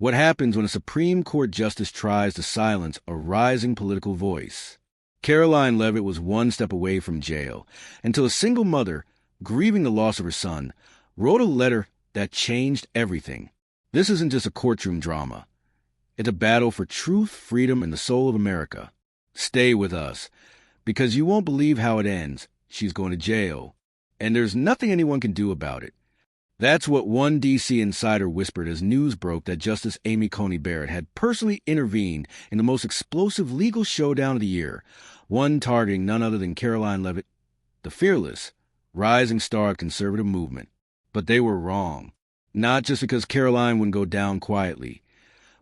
What happens when a Supreme Court justice tries to silence a rising political voice? Karoline Leavitt was one step away from jail until a single mother, grieving the loss of her son, wrote a letter that changed everything. This isn't just a courtroom drama. It's a battle for truth, freedom, and the soul of America. Stay with us, because you won't believe how it ends. She's going to jail, and there's nothing anyone can do about it. That's what one D.C. insider whispered as news broke that Justice Amy Coney Barrett had personally intervened in the most explosive legal showdown of the year, one targeting none other than Karoline Leavitt, the fearless, rising star of conservative movement. But they were wrong. Not just because Karoline wouldn't go down quietly,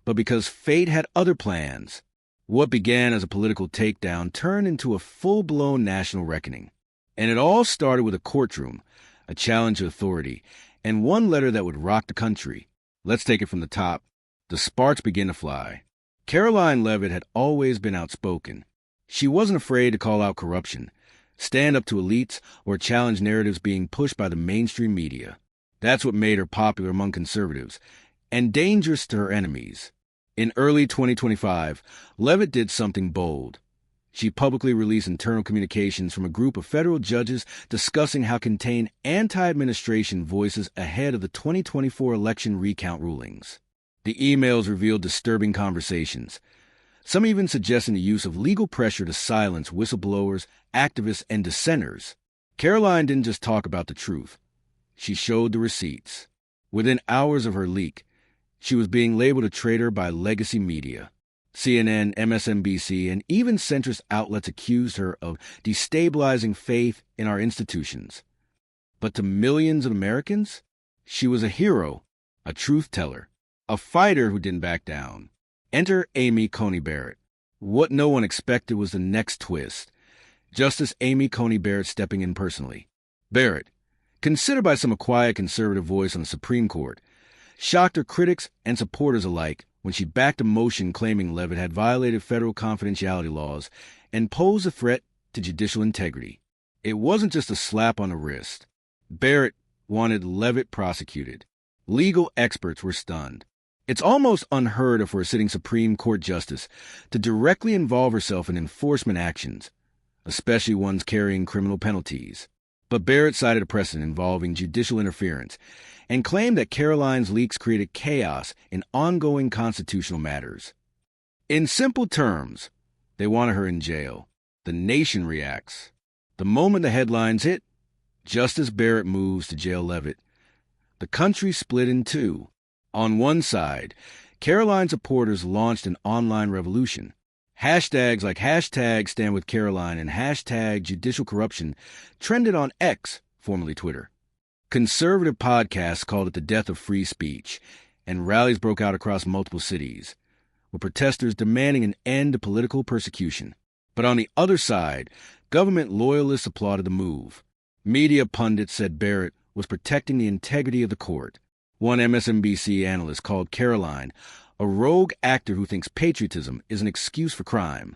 but because fate had other plans. What began as a political takedown turned into a full-blown national reckoning. And it all started with a courtroom, a challenge to authority, and one letter that would rock the country. Let's take it from the top. The sparks begin to fly. Karoline Leavitt had always been outspoken. She wasn't afraid to call out corruption, stand up to elites, or challenge narratives being pushed by the mainstream media. That's what made her popular among conservatives, and dangerous to her enemies. In early 2025, Leavitt did something bold. She publicly released internal communications from a group of federal judges discussing how to contain anti-administration voices ahead of the 2024 election recount rulings. The emails revealed disturbing conversations, some even suggesting the use of legal pressure to silence whistleblowers, activists, and dissenters. Karoline didn't just talk about the truth. She showed the receipts. Within hours of her leak, she was being labeled a traitor by legacy media. CNN, MSNBC, and even centrist outlets accused her of destabilizing faith in our institutions. But to millions of Americans, she was a hero, a truth-teller, a fighter who didn't back down. Enter Amy Coney Barrett. What no one expected was the next twist. Justice Amy Coney Barrett stepping in personally. Barrett, considered by some a quiet conservative voice on the Supreme Court, shocked her critics and supporters alike when she backed a motion claiming Leavitt had violated federal confidentiality laws and posed a threat to judicial integrity. It wasn't just a slap on the wrist. Barrett wanted Leavitt prosecuted. Legal experts were stunned. It's almost unheard of for a sitting Supreme Court justice to directly involve herself in enforcement actions, especially ones carrying criminal penalties. But Barrett cited a precedent involving judicial interference and claimed that Karoline's leaks created chaos in ongoing constitutional matters. In simple terms, they wanted her in jail. The nation reacts. The moment the headlines hit, Justice Barrett moves to jail Leavitt. The country split in two. On one side, Karoline supporters launched an online revolution. Hashtags like #StandWithCaroline and #JudicialCorruption trended on X, formerly Twitter. Conservative podcasts called it the death of free speech, and rallies broke out across multiple cities, with protesters demanding an end to political persecution. But on the other side, government loyalists applauded the move. Media pundits said Barrett was protecting the integrity of the court. One MSNBC analyst called Karoline a rogue actor who thinks patriotism is an excuse for crime.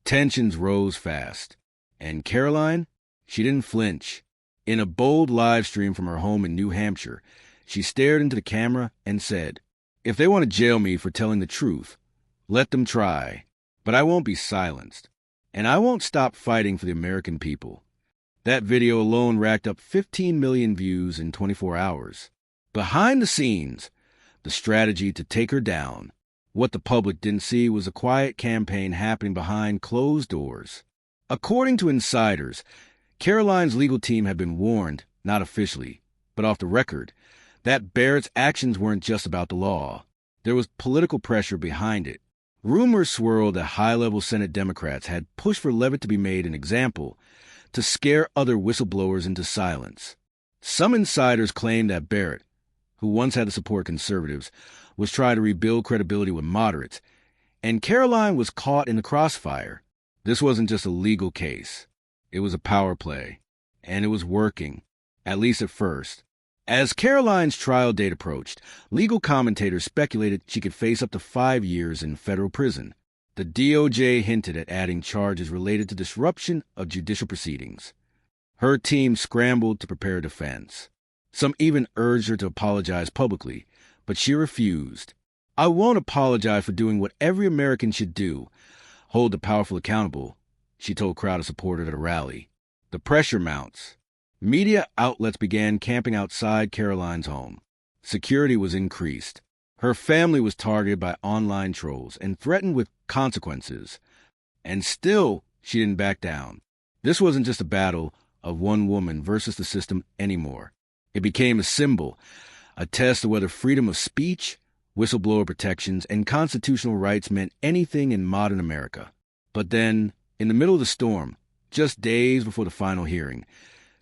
Tensions rose fast. And Karoline? She didn't flinch. In a bold live stream from her home in New Hampshire, she stared into the camera and said, "If they want to jail me for telling the truth, let them try. But I won't be silenced. And I won't stop fighting for the American people." That video alone racked up 15 million views in 24 hours. Behind the scenes, the strategy to take her down. What the public didn't see was a quiet campaign happening behind closed doors. According to insiders, Karoline's legal team had been warned, not officially, but off the record, that Barrett's actions weren't just about the law. There was political pressure behind it. Rumors swirled that high-level Senate Democrats had pushed for Leavitt to be made an example to scare other whistleblowers into silence. Some insiders claimed that Barrett, who once had to support conservatives, was trying to rebuild credibility with moderates, and Karoline was caught in the crossfire. This wasn't just a legal case. It was a power play, and it was working, at least at first. As Karoline's trial date approached, legal commentators speculated she could face up to 5 years in federal prison. The DOJ hinted at adding charges related to disruption of judicial proceedings. Her team scrambled to prepare a defense. Some even urged her to apologize publicly, but she refused. I won't apologize for doing what every American should do, hold the powerful accountable, she told a crowd of supporters at a rally. The pressure mounts. Media outlets began camping outside Karoline's home. Security was increased. Her family was targeted by online trolls and threatened with consequences. And still, she didn't back down. This wasn't just a battle of one woman versus the system anymore. It became a symbol, a test of whether freedom of speech, whistleblower protections, and constitutional rights meant anything in modern America. But then, in the middle of the storm, just days before the final hearing,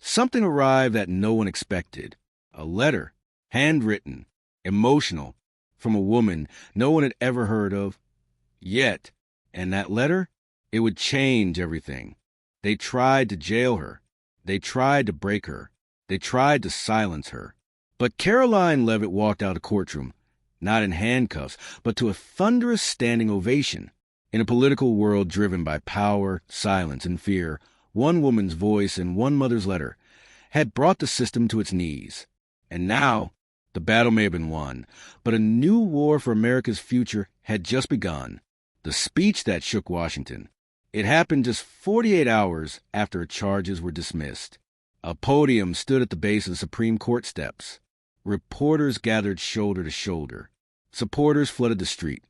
something arrived that no one expected. A letter, handwritten, emotional, from a woman no one had ever heard of. Yet, and that letter, it would change everything. They tried to jail her. They tried to break her. They tried to silence her. But Karoline Leavitt walked out of the courtroom, not in handcuffs, but to a thunderous standing ovation. In a political world driven by power, silence, and fear, one woman's voice and one mother's letter had brought the system to its knees. And now, the battle may have been won, but a new war for America's future had just begun. The speech that shook Washington. It happened just 48 hours after charges were dismissed. A podium stood at the base of the Supreme Court steps. Reporters gathered shoulder to shoulder. Supporters flooded the street,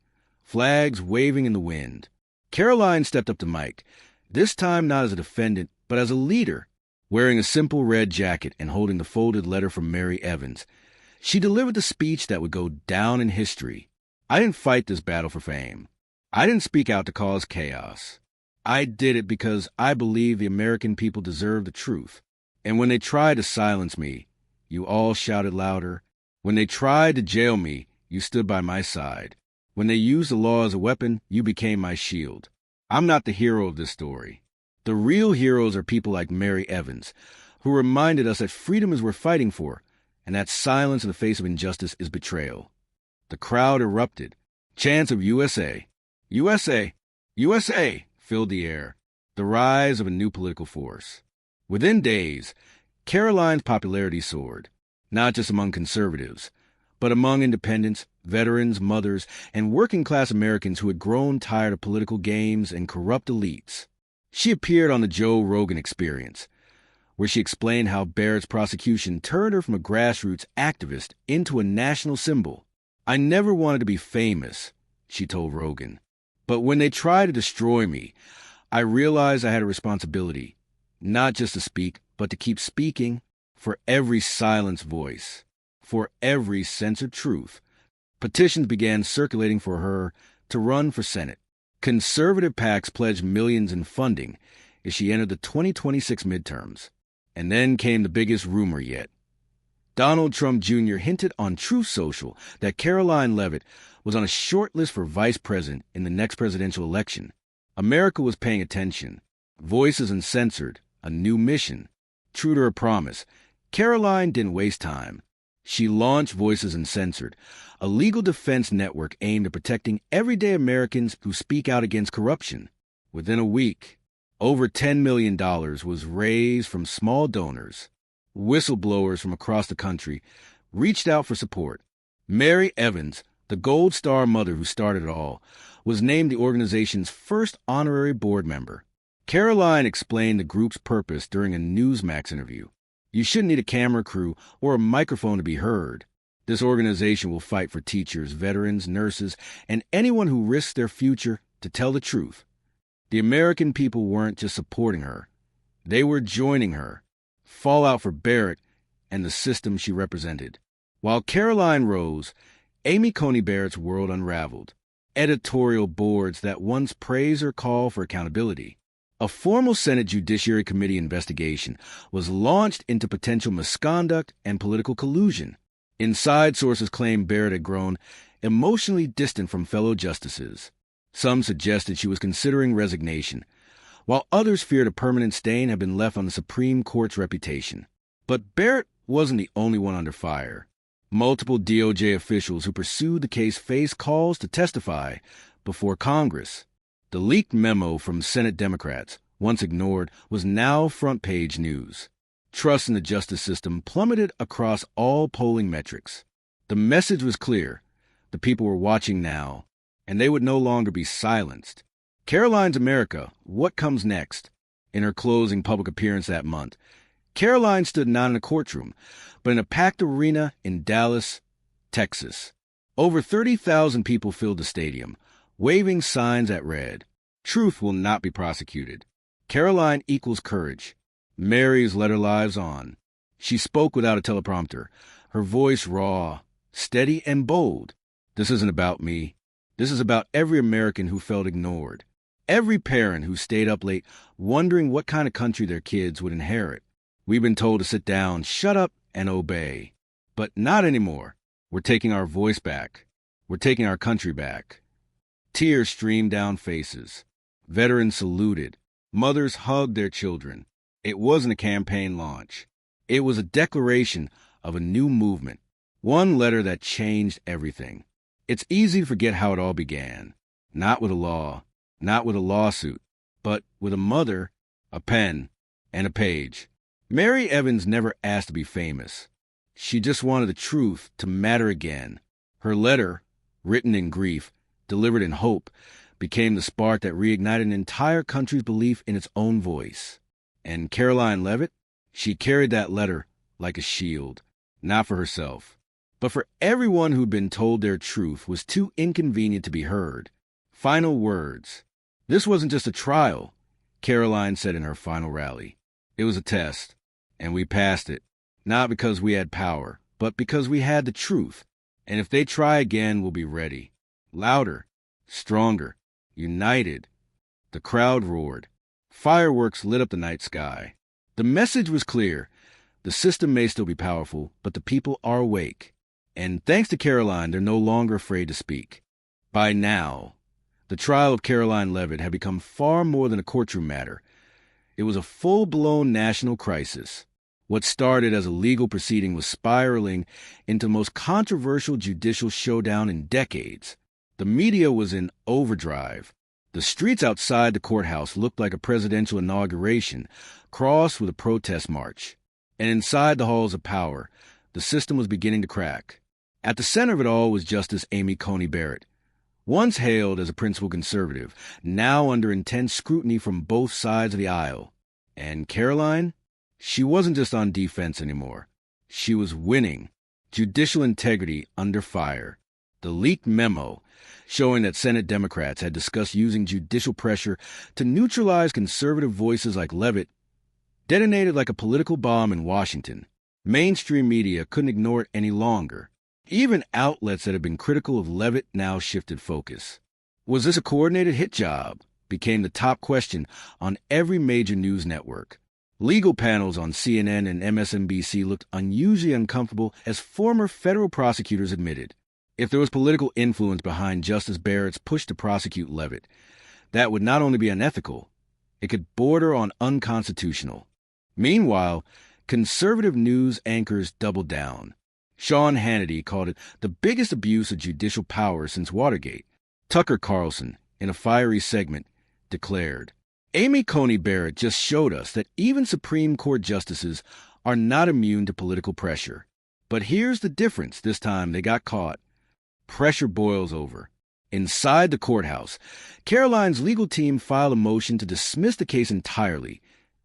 flags waving in the wind. Karoline stepped up to mic, this time not as a defendant, but as a leader. Wearing a simple red jacket and holding the folded letter from Mary Evans, she delivered the speech that would go down in history. I didn't fight this battle for fame. I didn't speak out to cause chaos. I did it because I believe the American people deserve the truth. And when they tried to silence me, you all shouted louder. When they tried to jail me, you stood by my side. When they used the law as a weapon, you became my shield. I'm not the hero of this story. The real heroes are people like Mary Evans, who reminded us that freedom is worth fighting for, and that silence in the face of injustice is betrayal. The crowd erupted. Chants of USA, USA, USA filled the air, the rise of a new political force. Within days, Karoline's popularity soared, not just among conservatives, but among independents, veterans, mothers, and working-class Americans who had grown tired of political games and corrupt elites. She appeared on the Joe Rogan Experience, where she explained how Barrett's prosecution turned her from a grassroots activist into a national symbol. I never wanted to be famous, she told Rogan. But when they tried to destroy me, I realized I had a responsibility, not just to speak, but to keep speaking for every silenced voice, for every censored truth. Petitions began circulating for her to run for Senate. Conservative PACs pledged millions in funding as she entered the 2026 midterms. And then came the biggest rumor yet. Donald Trump Jr. hinted on Truth Social that Karoline Leavitt was on a short list for vice president in the next presidential election. America was paying attention. Voices Uncensored, a new mission. True to her promise, Karoline didn't waste time. She launched Voices Uncensored, a legal defense network aimed at protecting everyday Americans who speak out against corruption. Within a week, over $10 million was raised from small donors. Whistleblowers from across the country reached out for support. Mary Evans, the Gold Star mother who started it all, was named the organization's first honorary board member. Karoline explained the group's purpose during a Newsmax interview. You shouldn't need a camera crew or a microphone to be heard. This organization will fight for teachers, veterans, nurses, and anyone who risks their future to tell the truth. The American people weren't just supporting her. They were joining her. Fallout for Barrett and the system she represented. While Karoline rose, Amy Coney Barrett's world unraveled. Editorial boards that once praised her call for accountability. A formal Senate Judiciary Committee investigation was launched into potential misconduct and political collusion. Inside sources claimed Barrett had grown emotionally distant from fellow justices. Some suggested she was considering resignation, while others feared a permanent stain had been left on the Supreme Court's reputation. But Barrett wasn't the only one under fire. Multiple DOJ officials who pursued the case faced calls to testify before Congress. The leaked memo from Senate Democrats, once ignored, was now front-page news. Trust in the justice system plummeted across all polling metrics. The message was clear. The people were watching now, and they would no longer be silenced. Karoline's America, What Comes Next? In her closing public appearance that month, Karoline stood not in a courtroom, but in a packed arena in Dallas, Texas. Over 30,000 people filled the stadium, waving signs that read, "Truth will not be prosecuted. Karoline equals courage. Mary's let her lives on." She spoke without a teleprompter, her voice raw, steady, and bold. "This isn't about me. This is about every American who felt ignored. Every parent who stayed up late wondering what kind of country their kids would inherit. We've been told to sit down, shut up, and obey. But not anymore. We're taking our voice back. We're taking our country back." Tears streamed down faces. Veterans saluted. Mothers hugged their children. It wasn't a campaign launch. It was a declaration of a new movement, one letter that changed everything. It's easy to forget how it all began. Not with a law, not with a lawsuit, but with a mother, a pen, and a page. Mary Evans never asked to be famous. She just wanted the truth to matter again. Her letter, written in grief, delivered in hope, became the spark that reignited an entire country's belief in its own voice. And Karoline Leavitt, she carried that letter like a shield, not for herself, but for everyone who'd been told their truth was too inconvenient to be heard. Final words. "This wasn't just a trial," Karoline said in her final rally. "It was a test, and we passed it, not because we had power, but because we had the truth. And if they try again, we'll be ready. Louder, stronger, united." The crowd roared. Fireworks lit up the night sky. The message was clear. The system may still be powerful, but the people are awake. And thanks to Karoline, they're no longer afraid to speak. By now, the trial of Karoline Leavitt had become far more than a courtroom matter. It was a full-blown national crisis. What started as a legal proceeding was spiraling into the most controversial judicial showdown in decades. The media was in overdrive. The streets outside the courthouse looked like a presidential inauguration, crossed with a protest march. And inside the halls of power, the system was beginning to crack. At the center of it all was Justice Amy Coney Barrett. Once hailed as a principled conservative, now under intense scrutiny from both sides of the aisle. And Karoline? She wasn't just on defense anymore. She was winning. Judicial integrity under fire. The leaked memo, showing that Senate Democrats had discussed using judicial pressure to neutralize conservative voices like Leavitt, detonated like a political bomb in Washington. Mainstream media couldn't ignore it any longer. Even outlets that had been critical of Leavitt now shifted focus. Was this a coordinated hit job? Became the top question on every major news network. Legal panels on CNN and MSNBC looked unusually uncomfortable as former federal prosecutors admitted. If there was political influence behind Justice Barrett's push to prosecute Leavitt, that would not only be unethical, it could border on unconstitutional. Meanwhile, conservative news anchors doubled down. Sean Hannity called it the biggest abuse of judicial power since Watergate. Tucker Carlson, in a fiery segment, declared, "Amy Coney Barrett just showed us that even Supreme Court justices are not immune to political pressure. But here's the difference this time they got caught. Pressure boils over." Inside the courthouse, Karoline's legal team filed a motion to dismiss the case entirely,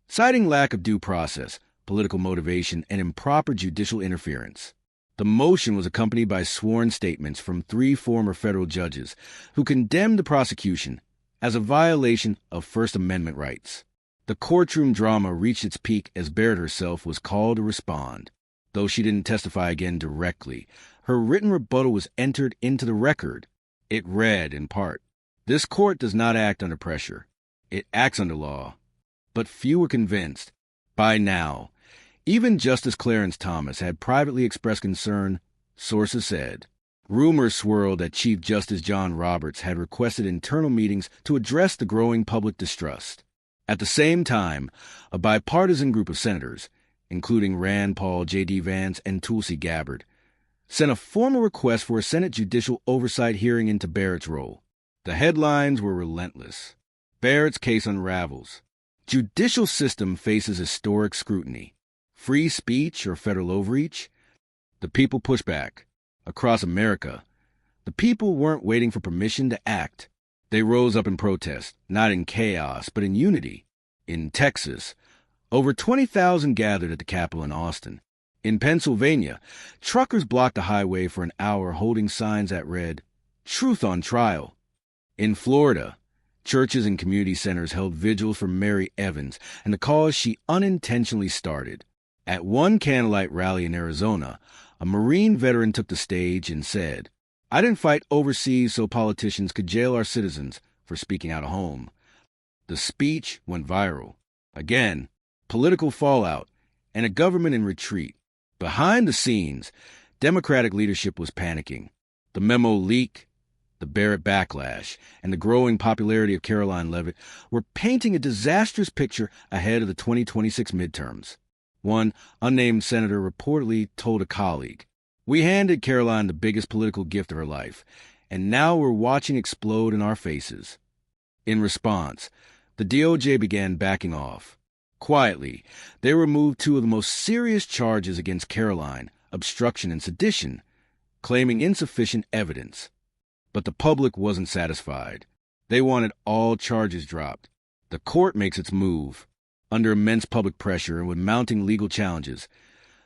citing lack of due process, political motivation, and improper judicial interference. The motion was accompanied by sworn statements from 3 former federal judges who condemned the prosecution as a violation of First Amendment rights. The courtroom drama reached its peak as Barrett herself was called to respond. Though she didn't testify again directly, her written rebuttal was entered into the record. It read, in part, "This court does not act under pressure. It acts under law." But few were convinced. By now, even Justice Clarence Thomas had privately expressed concern, sources said. Rumors swirled that Chief Justice John Roberts had requested internal meetings to address the growing public distrust. At the same time, a bipartisan group of senators, including Rand Paul, J.D. Vance, and Tulsi Gabbard, sent a formal request for a Senate judicial oversight hearing into Barrett's role. The headlines were relentless. Barrett's case unravels. Judicial system faces historic scrutiny. Free speech or federal overreach? The people push back. Across America, The people weren't waiting for permission to act. They rose up in protest, not in chaos, but in unity. In Texas, over 20,000 gathered at the Capitol in Austin. In Pennsylvania, truckers blocked the highway for an hour holding signs that read, "Truth on Trial." In Florida, churches and community centers held vigils for Mary Evans and the cause she unintentionally started. At one candlelight rally in Arizona, a Marine veteran took the stage and said, "I didn't fight overseas so politicians could jail our citizens for speaking out of home." The speech went viral. Again, political fallout and a government in retreat. Behind the scenes, Democratic leadership was panicking. The memo leak, the Barrett backlash, and the growing popularity of Karoline Leavitt were painting a disastrous picture ahead of the 2026 midterms. One unnamed senator reportedly told a colleague, "We handed Karoline the biggest political gift of her life, and now we're watching explode in our faces." In response, the DOJ began backing off. Quietly, they removed two of the most serious charges against Karoline, obstruction and sedition, claiming insufficient evidence. But the public wasn't satisfied. They wanted all charges dropped. The court makes its move. Under immense public pressure and with mounting legal challenges,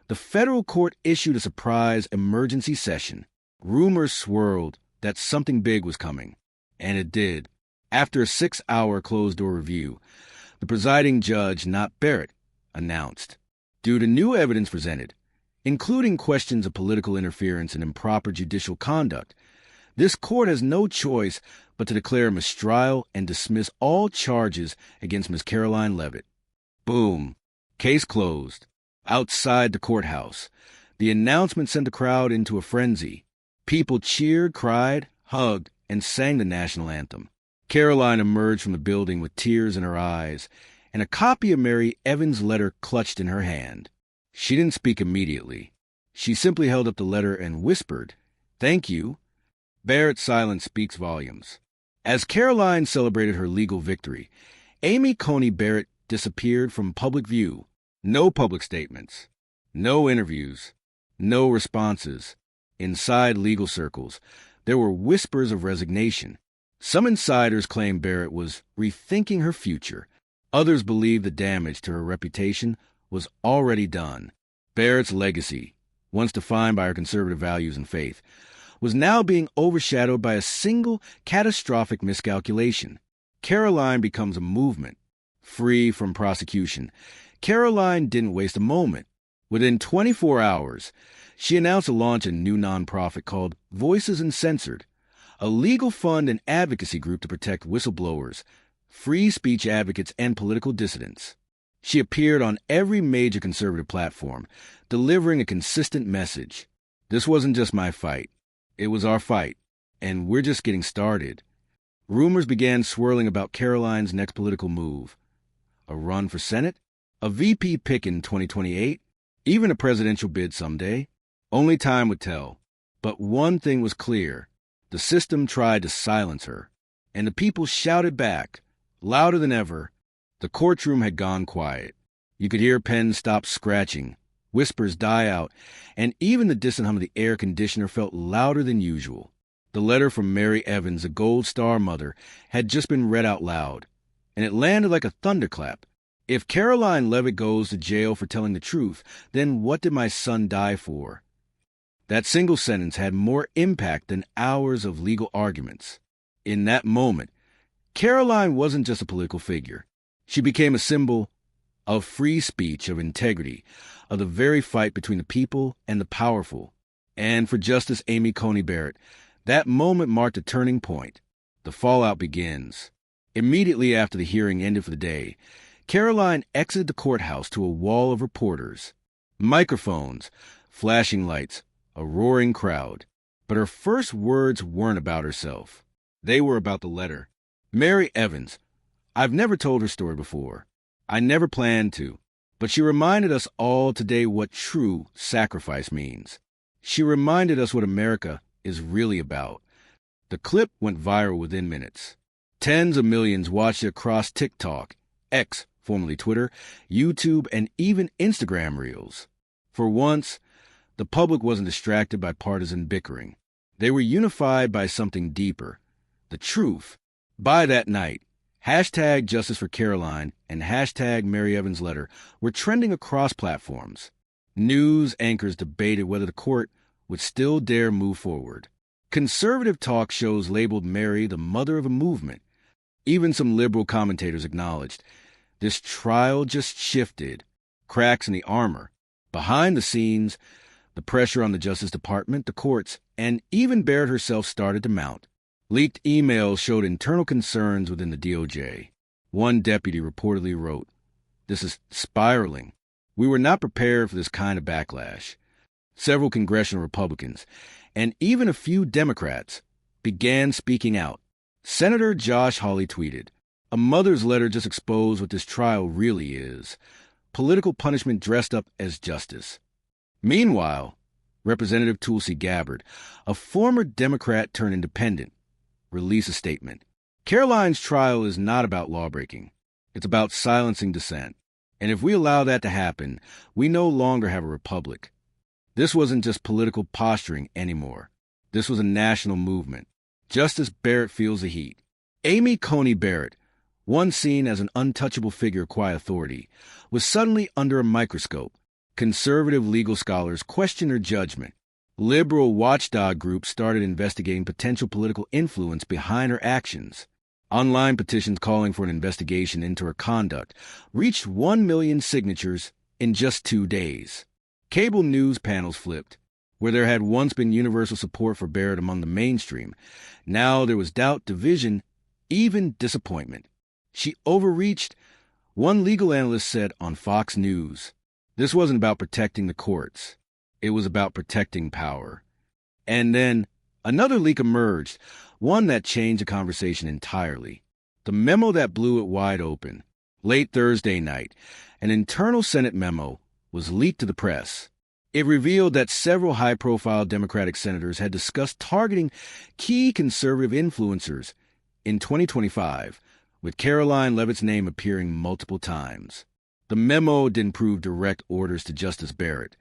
the federal court issued a surprise emergency session. Rumors swirled that something big was coming. And it did. After a 6-hour closed-door review, the presiding judge, not Barrett, announced, due to new evidence presented, including questions of political interference and improper judicial conduct, this court has no choice but to declare a mistrial and dismiss all charges against Ms. Karoline Leavitt. Boom. Case closed. Outside the courthouse, the announcement sent the crowd into a frenzy. People cheered, cried, hugged, and sang the national anthem. Karoline emerged from the building with tears in her eyes and a copy of Mary Evans' letter clutched in her hand. She didn't speak immediately. She simply held up the letter and whispered, "Thank you." Barrett's silence speaks volumes. As Karoline celebrated her legal victory, Amy Coney Barrett disappeared from public view. No public statements, no interviews, no responses. Inside legal circles, there were whispers of resignation. Some insiders claimed Barrett was rethinking her future. Others believed the damage to her reputation was already done. Barrett's legacy, once defined by her conservative values and faith, was now being overshadowed by a single catastrophic miscalculation. Karoline becomes a movement, free from prosecution. Karoline didn't waste a moment. Within 24 hours, she announced the launch of a new nonprofit called Voices Uncensored, a legal fund and advocacy group to protect whistleblowers, free speech advocates, and political dissidents. She appeared on every major conservative platform, delivering a consistent message. This wasn't just my fight. It was our fight, and we're just getting started. Rumors began swirling about Karoline's next political move. A run for Senate? A VP pick in 2028? Even a presidential bid someday? Only time would tell. But one thing was clear. The system tried to silence her, and the people shouted back, louder than ever. The courtroom had gone quiet. You could hear pens stop scratching, whispers die out, and even the distant hum of the air conditioner felt louder than usual. The letter from Mary Evans, a Gold Star mother, had just been read out loud, and it landed like a thunderclap. If Karoline Leavitt goes to jail for telling the truth, then what did my son die for? That single sentence had more impact than hours of legal arguments. In that moment, Karoline wasn't just a political figure. She became a symbol of free speech, of integrity, of the very fight between the people and the powerful. And for Justice Amy Coney Barrett, that moment marked a turning point. The fallout begins. Immediately after the hearing ended for the day, Karoline exited the courthouse to a wall of reporters. Microphones, flashing lights, a roaring crowd. But her first words weren't about herself. They were about the letter. Mary Evans. I've never told her story before. I never planned to. But she reminded us all today what true sacrifice means. She reminded us what America is really about. The clip went viral within minutes. Tens of millions watched it across TikTok, X, formerly Twitter, YouTube, and even Instagram Reels. For once, the public wasn't distracted by partisan bickering. They were unified by something deeper, the truth. By that night, hashtag Justice for Karoline and hashtag Mary Evans' letter were trending across platforms. News anchors debated whether the court would still dare move forward. Conservative talk shows labeled Mary the mother of a movement. Even some liberal commentators acknowledged this trial just shifted cracks in the armor. Behind the scenes, the pressure on the Justice Department, the courts, and even Barrett herself started to mount. Leaked emails showed internal concerns within the DOJ. One deputy reportedly wrote, "This is spiraling. We were not prepared for this kind of backlash." Several congressional Republicans, and even a few Democrats, began speaking out. Senator Josh Hawley tweeted, "A mother's letter just exposed what this trial really is. Political punishment dressed up as justice." Meanwhile, Representative Tulsi Gabbard, a former Democrat turned independent, released a statement. Karoline's trial is not about lawbreaking. It's about silencing dissent. And if we allow that to happen, we no longer have a republic. This wasn't just political posturing anymore. This was a national movement. Justice Barrett feels the heat. Amy Coney Barrett, once seen as an untouchable figure of quiet authority, was suddenly under a microscope. Conservative legal scholars questioned her judgment. Liberal watchdog groups started investigating potential political influence behind her actions. Online petitions calling for an investigation into her conduct reached 1 million signatures in just 2 days. Cable news panels flipped. Where there had once been universal support for Barrett among the mainstream, now there was doubt, division, even disappointment. She overreached, one legal analyst said on Fox News. This wasn't about protecting the courts. It was about protecting power. And then another leak emerged, one that changed the conversation entirely. The memo that blew it wide open. Late Thursday night, an internal Senate memo was leaked to the press. It revealed that several high-profile Democratic senators had discussed targeting key conservative influencers in 2025, with Karoline Leavitt's name appearing multiple times. The memo didn't prove direct orders to Justice Barrett,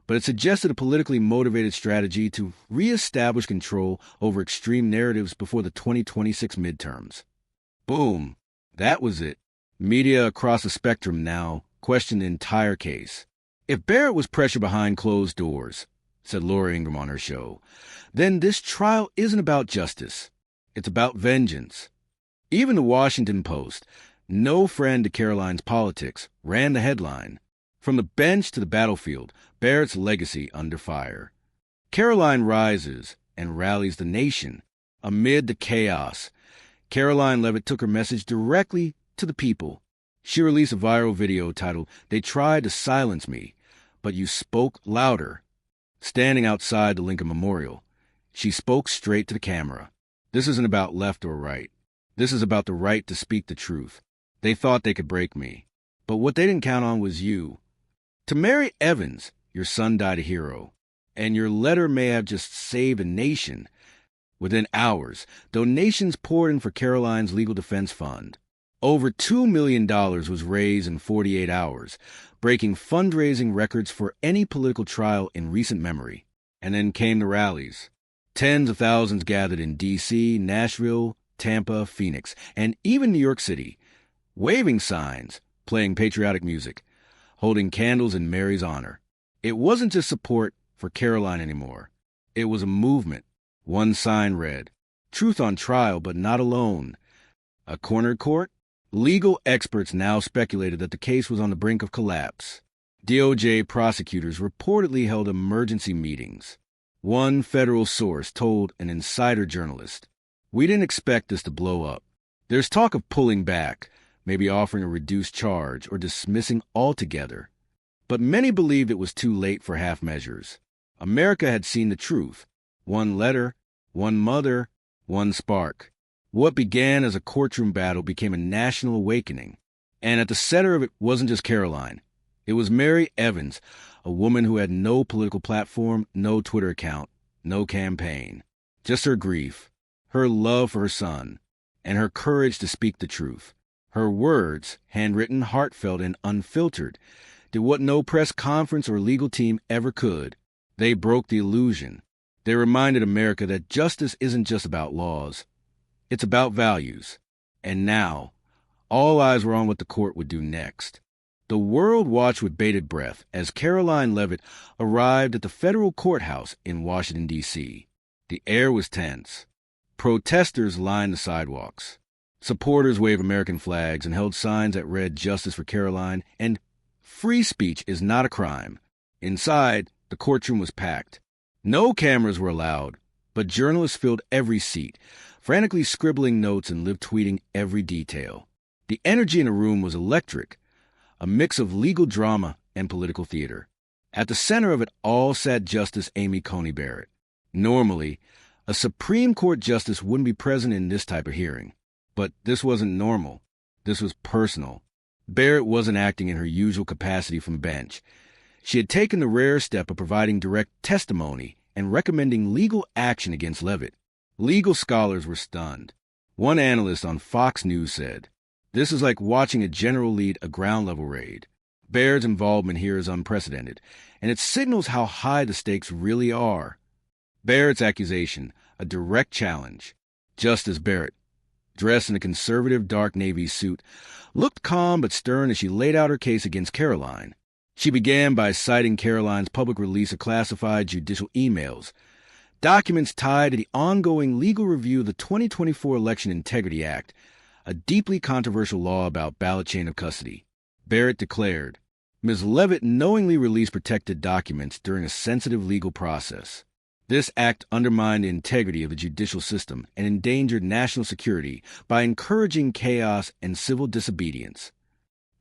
but it suggested a politically motivated strategy to reestablish control over extreme narratives before the 2026 midterms. Boom. That was it. Media across the spectrum now questioned the entire case. If Barrett was pressure behind closed doors, said Laura Ingraham on her show, then this trial isn't about justice. It's about vengeance. Even the Washington Post, no friend to Karoline's politics, ran the headline. From the bench to the battlefield, Barrett's legacy under fire. Karoline rises and rallies the nation. Amid the chaos, Karoline Leavitt took her message directly to the people. She released a viral video titled, "They Tried to Silence Me, but You Spoke Louder." Standing outside the Lincoln Memorial, she spoke straight to the camera. This isn't about left or right. This is about the right to speak the truth. They thought they could break me, but what they didn't count on was you. To Mary Evans, your son died a hero, and your letter may have just saved a nation. Within hours, donations poured in for Karoline's legal defense fund. Over $2 million was raised in 48 hours, breaking fundraising records for any political trial in recent memory. And then came the rallies. Tens of thousands gathered in D.C., Nashville, Tampa, Phoenix, and even New York City, waving signs, playing patriotic music, holding candles in Mary's honor. It wasn't just support for Karoline anymore. It was a movement. One sign read, "Truth on trial, but not alone." A cornered court? Legal experts now speculated that the case was on the brink of collapse. DOJ prosecutors reportedly held emergency meetings. One federal source told an insider journalist, "We didn't expect this to blow up. There's talk of pulling back, maybe offering a reduced charge or dismissing altogether." But many believed it was too late for half measures. America had seen the truth. One letter, one mother, one spark. What began as a courtroom battle became a national awakening. And at the center of it wasn't just Karoline. It was Mary Evans, a woman who had no political platform, no Twitter account, no campaign. Just her grief, her love for her son, and her courage to speak the truth. Her words, handwritten, heartfelt, and unfiltered, did what no press conference or legal team ever could. They broke the illusion. They reminded America that justice isn't just about laws. It's about values. And now, all eyes were on what the court would do next. The world watched with bated breath as Karoline Leavitt arrived at the federal courthouse in Washington, D.C. The air was tense. Protesters lined the sidewalks. Supporters waved American flags and held signs that read "Justice for Karoline" and "Free speech is not a crime." Inside, the courtroom was packed. No cameras were allowed, but journalists filled every seat, frantically scribbling notes and live tweeting every detail. The energy in the room was electric, a mix of legal drama and political theater. At the center of it all sat Justice Amy Coney Barrett. Normally, a Supreme Court justice wouldn't be present in this type of hearing. But this wasn't normal. This was personal. Barrett wasn't acting in her usual capacity from bench. She had taken the rare step of providing direct testimony and recommending legal action against Leavitt. Legal scholars were stunned. One analyst on Fox News said, "This is like watching a general lead a ground-level raid. Barrett's involvement here is unprecedented, and it signals how high the stakes really are." Barrett's accusation, a direct challenge. Justice Barrett, dressed in a conservative dark navy suit, looked calm but stern as she laid out her case against Karoline. She began by citing Karoline's public release of classified judicial emails, documents tied to the ongoing legal review of the 2024 Election Integrity Act, a deeply controversial law about ballot chain of custody. Barrett declared, Ms. Leavitt knowingly released protected documents during a sensitive legal process. This act undermined the integrity of the judicial system and endangered national security by encouraging chaos and civil disobedience.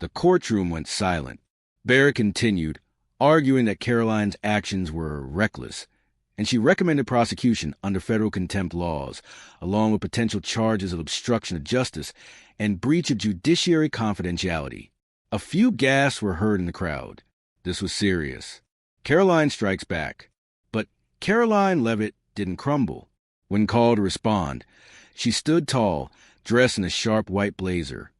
The courtroom went silent. Barrett continued, arguing that Karoline's actions were reckless, and she recommended prosecution under federal contempt laws, along with potential charges of obstruction of justice and breach of judiciary confidentiality. A few gasps were heard in the crowd. This was serious. Karoline strikes back. But Karoline Leavitt didn't crumble. When called to respond, she stood tall, dressed in a sharp white blazer,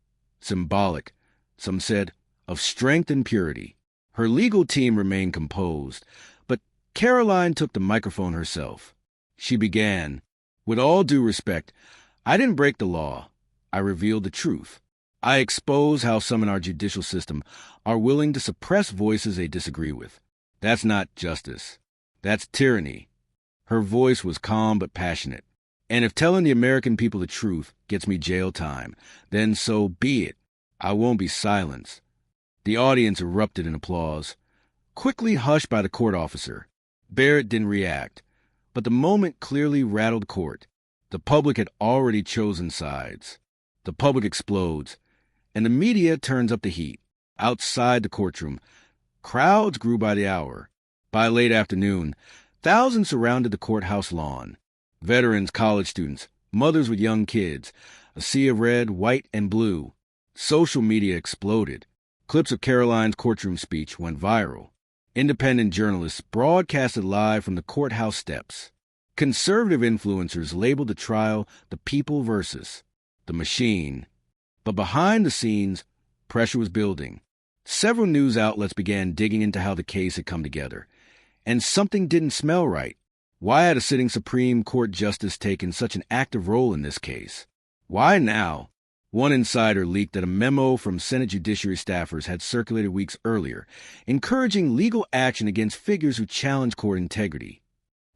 symbolic, some said, of strength and purity. Her legal team remained composed, but Karoline took the microphone herself. She began, "With all due respect, I didn't break the law. I revealed the truth. I expose how some in our judicial system are willing to suppress voices they disagree with. That's not justice. That's tyranny." Her voice was calm but passionate. "And if telling the American people the truth gets me jail time, then so be it. I won't be silenced." The audience erupted in applause, quickly hushed by the court officer. Barrett didn't react, but the moment clearly rattled court. The public had already chosen sides. The public explodes, and the media turns up the heat. Outside the courtroom, crowds grew by the hour. By late afternoon, thousands surrounded the courthouse lawn. Veterans, college students, mothers with young kids, a sea of red, white, and blue. Social media exploded. Clips of Karoline's courtroom speech went viral. Independent journalists broadcasted live from the courthouse steps. Conservative influencers labeled the trial the people versus the machine. But behind the scenes, pressure was building. Several news outlets began digging into how the case had come together. And something didn't smell right. Why had a sitting Supreme Court justice taken such an active role in this case? Why now? One insider leaked that a memo from Senate Judiciary staffers had circulated weeks earlier, encouraging legal action against figures who challenged court integrity.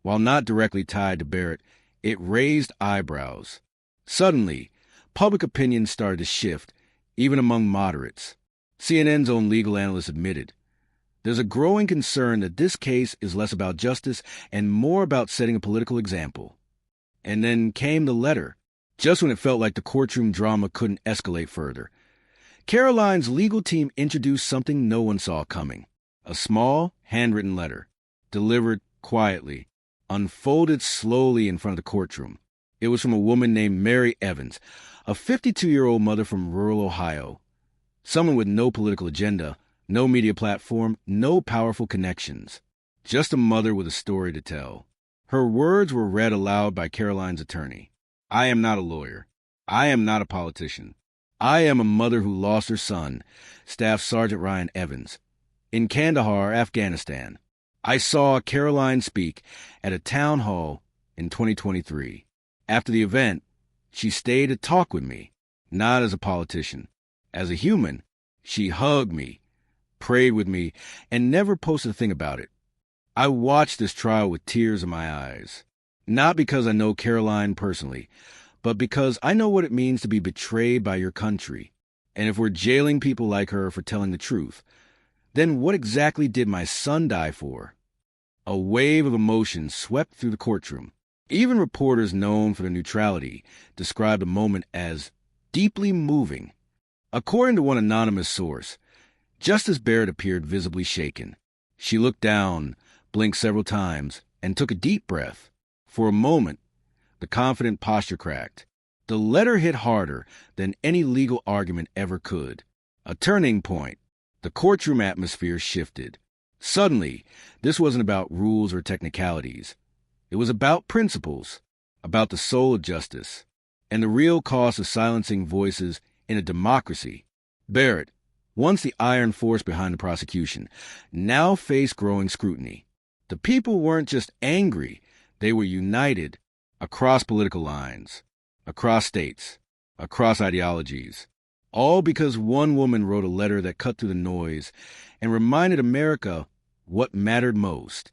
While not directly tied to Barrett, it raised eyebrows. Suddenly, public opinion started to shift, even among moderates. CNN's own legal analyst admitted, "There's a growing concern that this case is less about justice and more about setting a political example." And then came the letter. Just when it felt like the courtroom drama couldn't escalate further, Karoline's legal team introduced something no one saw coming. A small, handwritten letter, delivered quietly, unfolded slowly in front of the courtroom. It was from a woman named Mary Evans, a 52-year-old mother from rural Ohio. Someone with no political agenda, no media platform, no powerful connections. Just a mother with a story to tell. Her words were read aloud by Karoline's attorney. "I am not a lawyer. I am not a politician. I am a mother who lost her son, Staff Sergeant Ryan Evans, in Kandahar, Afghanistan. I saw Karoline speak at a town hall in 2023. After the event, she stayed to talk with me, not as a politician. As a human, she hugged me, prayed with me, and never posted a thing about it. I watched this trial with tears in my eyes, not because I know Karoline personally, but because I know what it means to be betrayed by your country. And if we're jailing people like her for telling the truth, then what exactly did my son die for? A wave of emotion swept through the courtroom. Even reporters known for their neutrality described the moment as deeply moving. According to one anonymous source, Justice Barrett appeared visibly shaken. She looked down, blinked several times, and took a deep breath. For a moment, the confident posture cracked. The letter hit harder than any legal argument ever could. A turning point. The courtroom atmosphere shifted. Suddenly, this wasn't about rules or technicalities. It was about principles, about the soul of justice, and the real cost of silencing voices in a democracy. Barrett, once the iron force behind the prosecution, now faced growing scrutiny. The people weren't just angry, they were united across political lines, across states, across ideologies. All because one woman wrote a letter that cut through the noise and reminded America what mattered most.